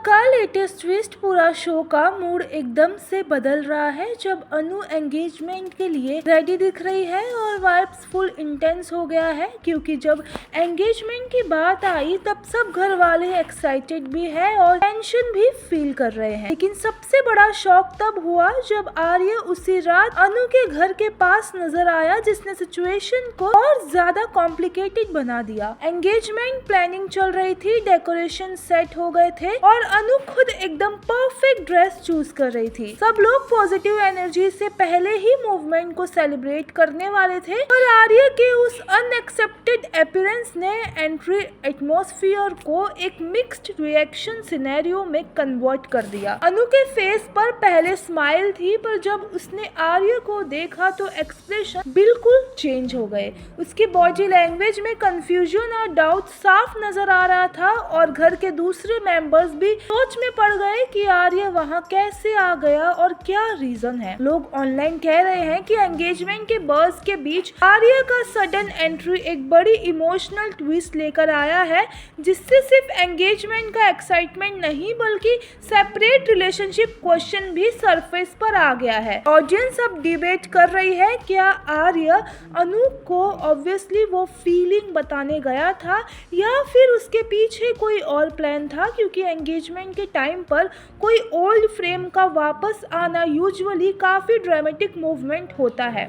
का latest twist पूरा show का मूड एकदम से बदल रहा है जब अनु एंगेजमेंट के लिए रेडी दिख रही है और वाइब्स फुल इंटेंस हो गया है क्योंकि जब एंगेजमेंट की बात आई तब सब घर वाले एक्साइटेड भी है और टेंशन भी फील कर रहे हैं। लेकिन सबसे बड़ा शॉक तब हुआ जब आर्य उसी रात अनु के घर के पास नजर आया जिसने सिचुएशन को और ज्यादा कॉम्प्लिकेटेड बना दिया। एंगेजमेंट प्लानिंग चल रही थी, डेकोरेशन सेट हो गए थे और अनु खुद एकदम परफेक्ट ड्रेस चूज कर रही थी। सब लोग पॉजिटिव एनर्जी से पहले ही मूवमेंट को सेलिब्रेट करने वाले थे और आर्य के उस अनएक्सपेक्टेड अपीयरेंस ने एंट्री एटमॉस्फेयर को एक मिक्स्ड रिएक्शन सिनेरियो में कन्वर्ट कर दिया। अनु के फेस पर पहले स्माइल थी पर जब उसने आर्य को देखा तो एक्सप्रेशन बिल्कुल चेंज हो गए। उसकी बॉडी लैंग्वेज में कंफ्यूजन और डाउट साफ नजर आ रहा था और घर के दूसरे मेंबर्स भी सोच में पड़ गए कि आर्य वहां कैसे आ गया और क्या रीजन है। लोग ऑनलाइन कह रहे हैं कि एंगेजमेंट के बर्स के बीच आर्य का सडन एंट्री एक बड़ी इमोशनल ट्विस्ट लेकर आया है जिससे सिर्फ एंगेजमेंट का एक्साइटमेंट नहीं बल्कि सेपरेट रिलेशनशिप क्वेश्चन भी सरफेस पर आ गया है। ऑडियंस अब डिबेट कर रही है क्या आर्य अनु को ऑब्वियसली वो फीलिंग बताने गया था या फिर उसके पीछे कोई और प्लान था क्योंकि एंगेजमेंट के टाइम पर कोई ओल्ड फ्रेम का वापस आना यूजुअली काफी ड्रामेटिक मूवमेंट होता है।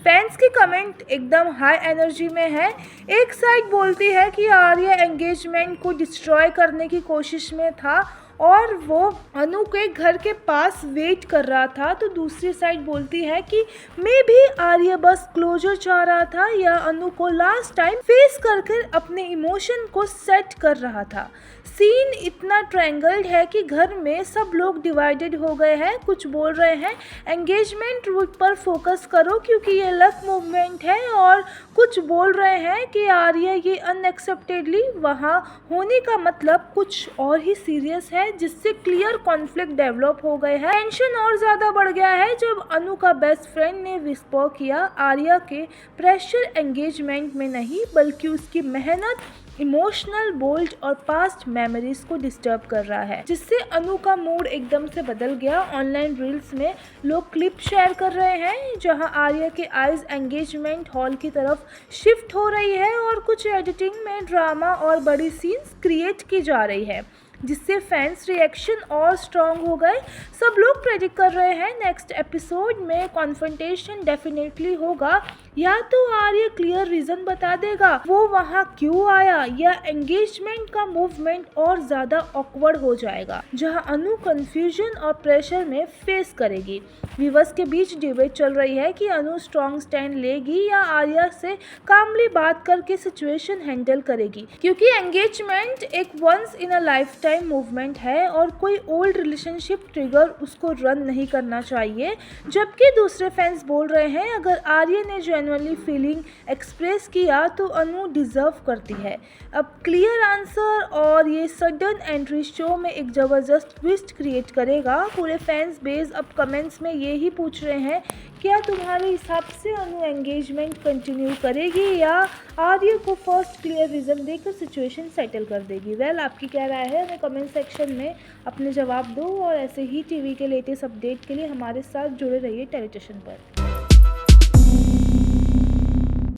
फैंस की कमेंट एकदम हाई एनर्जी में है। एक साइड बोलती है कि आर्य एंगेजमेंट को डिस्ट्रॉय करने की कोशिश में था और वो अनु के घर के पास वेट कर रहा था, तो दूसरी साइड बोलती है कि मे भी आर्य बस क्लोजर चाह रहा था या अनु को लास्ट टाइम फेस करके अपने इमोशन को सेट कर रहा था। सीन इतना ट्रायंगल्ड है कि घर में सब लोग डिवाइडेड हो गए हैं। कुछ बोल रहे हैं एंगेजमेंट रूट पर फोकस करो क्योंकि ये लक मूवमेंट है और कुछ बोल रहे हैं कि आर्य ये अनएक्सेप्टेडली वहाँ होने का मतलब कुछ और ही सीरियस है जिससे क्लियर कॉन्फ्लिक्ट डेवलप हो गए हैं। टेंशन और ज्यादा बढ़ गया है जब अनु का बेस्ट फ्रेंड ने विस्पर किया आर्य के प्रेशर एंगेजमेंट में नहीं बल्कि उसकी मेहनत, इमोशनल बोल्ड और पास्ट मेमोरीज को डिस्टर्ब कर रहा है जिससे अनु का मूड एकदम से बदल गया। ऑनलाइन रील्स में लोग क्लिप शेयर कर रहे हैं जहां आर्य के आईज एंगेजमेंट हॉल की तरफ शिफ्ट हो रही है और कुछ एडिटिंग में ड्रामा और बड़ी सीन्स क्रिएट की जा रही है जिससे फैंस रिएक्शन और स्ट्रॉन्ग हो गए। सब लोग प्रेडिक्ट कर रहे हैं नेक्स्ट एपिसोड में कॉन्फ्रंटेशन डेफिनेटली होगा। या तो आर्य क्लियर रीजन बता देगा वो वहाँ क्यों आया या एंगेजमेंट का मूवमेंट और ज्यादा ऑकवर्ड हो जाएगा जहाँ अनु कंफ्यूजन और प्रेशर में फेस करेगी। व्यूअर्स के बीच डिबेट चल रही है कि अनु स्ट्रॉन्ग स्टैंड लेगी या आर्य से कामली बात करके सिचुएशन हैंडल करेगी क्योंकि एंगेजमेंट एक once in a life time movement है और कोई ओल्ड रिलेशनशिप ट्रिगर उसको रन नहीं करना चाहिए। जबकि दूसरे फैंस बोल रहे हैं अगर आर्य ने जेन्युइनली फीलिंग एक्सप्रेस किया तो अनु डिजर्व करती है। अब क्लियर आंसर और ये सडन एंट्री शो में एक जबरदस्त ट्विस्ट क्रिएट करेगा। पूरे फैंस बेस अब कमेंट्स में यही पूछ रहे हैं क्या तुम्हारे हिसाब से अनु एंगेजमेंट कंटिन्यू करेगी या आर्य को फर्स्ट क्लियर रीजन देकर सिचुएशन सेटल कर देगी। वेल आपकी क्या राय है हमें कमेंट सेक्शन में अपने जवाब दो और ऐसे ही टीवी के लेटेस्ट अपडेट के लिए हमारे साथ जुड़े रहिए टेलीविजन पर।